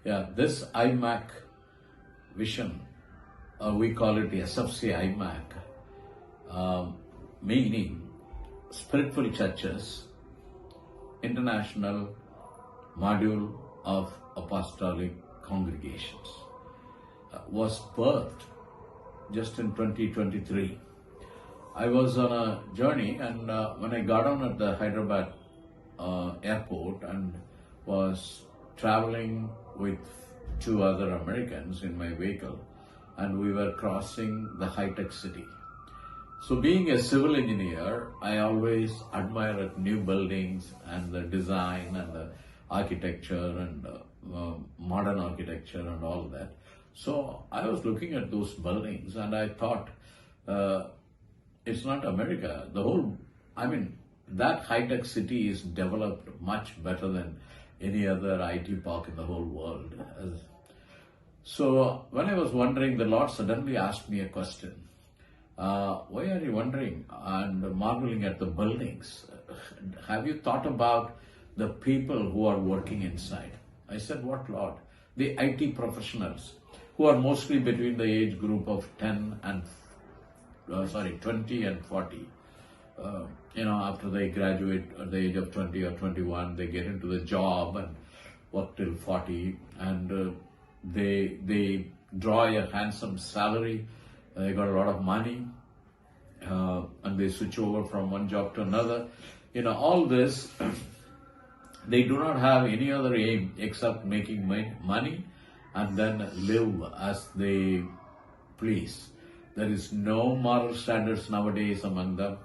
Yeah, this IMAC vision, we call it the SFC-IMAC, meaning Spiritual Churches, International Module of Apostolic Congregations, was birthed just in 2023. I was on a journey, and when I got on at the Hyderabad airport and was traveling with two other Americans in my vehicle, and we were crossing the high-tech city. So being a civil engineer, I always admire at new buildings and the design and the architecture and modern architecture and all that. So I was looking at those buildings and I thought, it's not America. That high-tech city is developed much better than any other IT park in the whole world. So when I was wondering, the Lord suddenly asked me a question. Why are you wondering and marveling at the buildings? Have you thought about the people who are working inside? I said, what, Lord? The IT professionals who are mostly between the age group of 20 and 40. After they graduate at the age of 20 or 21, they get into the job and work till 40, and they draw a handsome salary. They got a lot of money, and they switch over from one job to another. All this, they do not have any other aim except making money and then live as they please. There is no moral standards nowadays among them,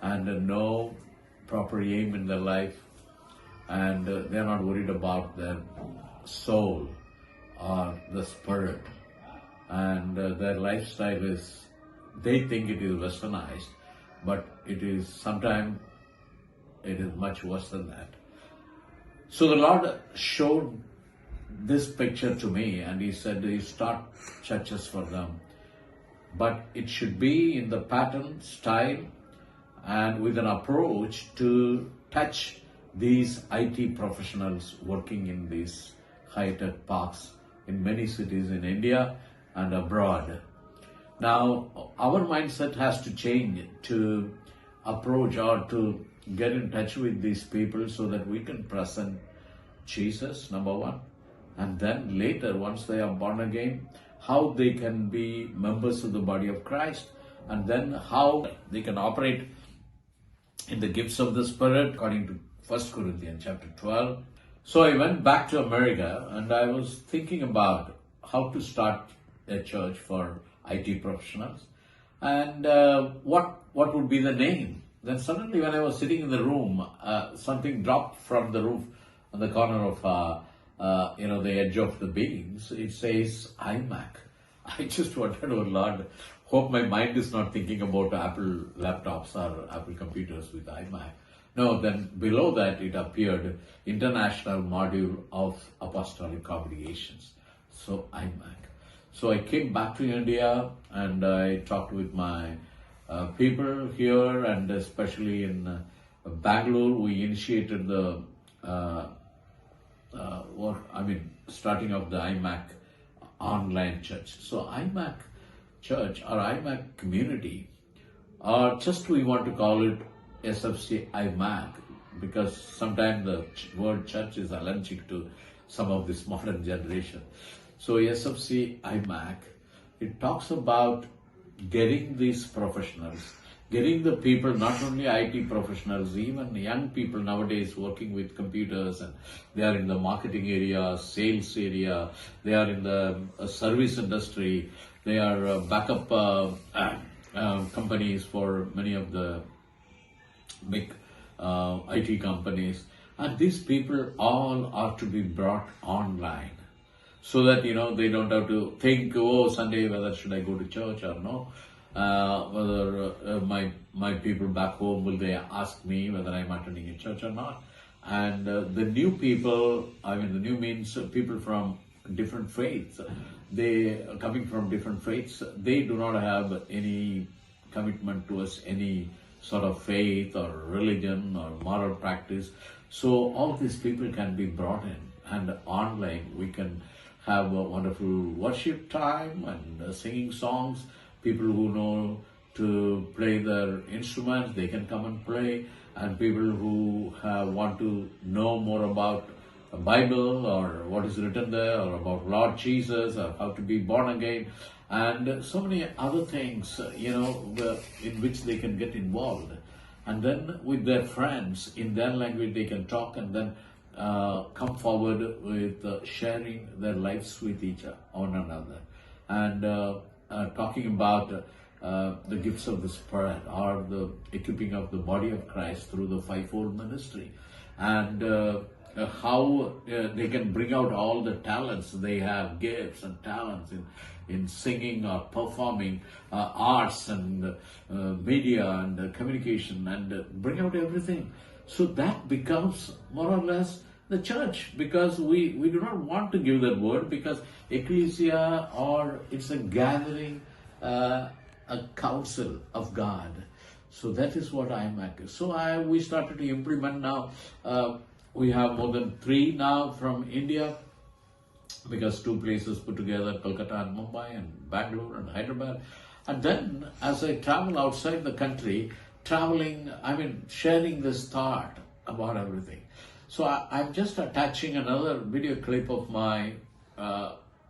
and no proper aim in their life, and they're not worried about their soul or the spirit, and their lifestyle is, they think it is westernized, but sometimes it is much worse than that. So the Lord showed this picture to me, and He said, you start churches for them, but it should be in the pattern, style, and with an approach to touch these IT professionals working in these high-tech parks in many cities in India and abroad. Now, our mindset has to change to approach or to get in touch with these people so that we can present Jesus, number one, and then later, once they are born again, how they can be members of the body of Christ, and then how they can operate in the gifts of the Spirit, according to 1 Corinthians chapter 12. So I went back to America, and I was thinking about how to start a church for IT professionals, and what would be the name. Then suddenly, when I was sitting in the room, something dropped from the roof on the corner of the edge of the beams. It says IMAC. I just wondered, oh Lord, hope my mind is not thinking about Apple laptops or Apple computers with IMAC. No, then below that it appeared International Module of Apostolic Congregations. So IMAC. So I came back to India and I talked with my people here, and especially in Bangalore, we initiated the starting of the IMAC online church. So IMAC church or IMAC community, or just we want to call it SFC-IMAC, because sometimes the word church is allergic to some of this modern generation. So SFC-IMAC, it talks about getting these professionals, getting the people, not only IT professionals, even young people nowadays working with computers, and they are in the marketing area, sales area, they are in the service industry, they are backup companies for many of the big IT companies. And these people all are to be brought online, so that, they don't have to think, oh, Sunday, whether should I go to church or no. Whether my people back home, will they ask me whether I'm attending a church or not? And the new people, the new means people from different faiths. They are coming from different faiths. They do not have any commitment towards any sort of faith or religion or moral practice. So all these people can be brought in, and online. We can have a wonderful worship time and singing songs. People who know to play their instruments, they can come and play. And people who want to know more about the Bible or what is written there, or about Lord Jesus, or how to be born again, and so many other things, in which they can get involved. And then with their friends, in their language, they can talk and then come forward with sharing their lives with one another, and talking about the gifts of the Spirit, or the equipping of the body of Christ through the fivefold ministry, and how they can bring out all the talents they have, gifts and talents in singing or performing, arts and media and communication, and bring out everything. So that becomes more or less the church, because we do not want to give that word, because ecclesia, or it's a gathering, a council of God. So that is what IMAC is. So we started to implement now. We have more than 3 now from India, because 2 places put together, Kolkata and Mumbai and Bangalore and Hyderabad. And then as I travel outside the country, sharing this thought about everything. So I'm just attaching another video clip of my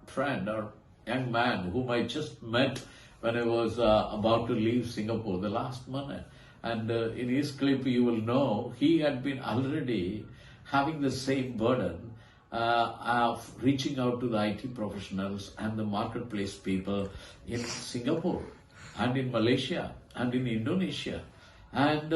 friend or young man whom I just met when I was about to leave Singapore the last minute. And in his clip, you will know he had been already having the same burden of reaching out to the IT professionals and the marketplace people in Singapore and in Malaysia and in Indonesia. And,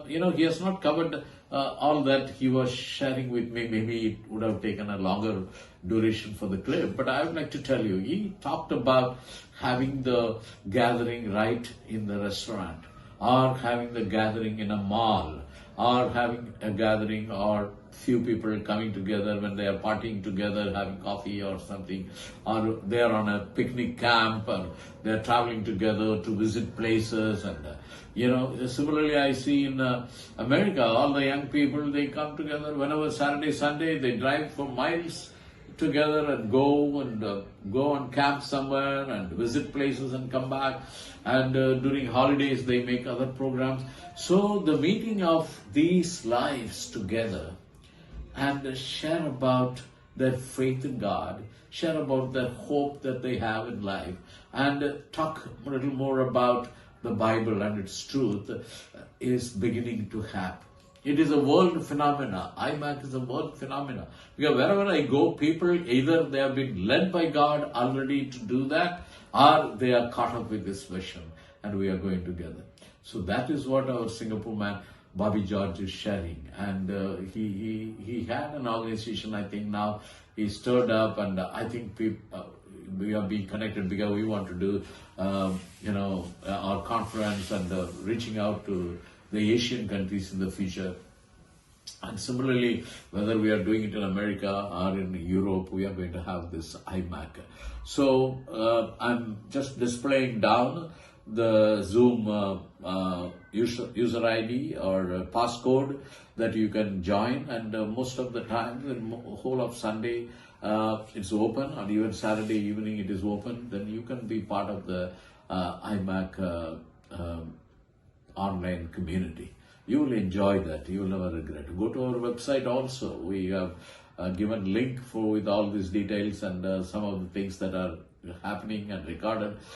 he has not covered all that he was sharing with me. Maybe it would have taken a longer duration for the clip, but I would like to tell you, he talked about having the gathering right in the restaurant, or having the gathering in a mall, or having a gathering or few people coming together when they are partying together, having coffee or something, or they are on a picnic camp, or they are traveling together to visit places. And similarly I see in America, all the young people, they come together whenever Saturday, Sunday, they drive for miles together and go on camp somewhere and visit places and come back. And during holidays, they make other programs. So the meeting of these lives together, and share about their faith in God, share about their hope that they have in life, and talk a little more about the Bible and its truth, is beginning to happen. It is a world phenomena. IMAC is a world phenomena. Because wherever I go, people, either they have been led by God already to do that, or they are caught up with this vision, and we are going together. So that is what our Singapore man, Bobby George, is sharing. And he had an organization, I think now he stirred up, and I think we are being connected, because we want to do, our conference and reaching out to the Asian countries in the future. And similarly, whether we are doing it in America or in Europe, we are going to have this IMAC. So I'm just displaying down the Zoom user ID or passcode that you can join, and most of the time, the whole of Sunday, it's open, or even Saturday evening it is open. Then you can be part of the IMAC online community. You will enjoy that. You will never regret. Go to our website also. We have given link with all these details and some of the things that are happening and recorded.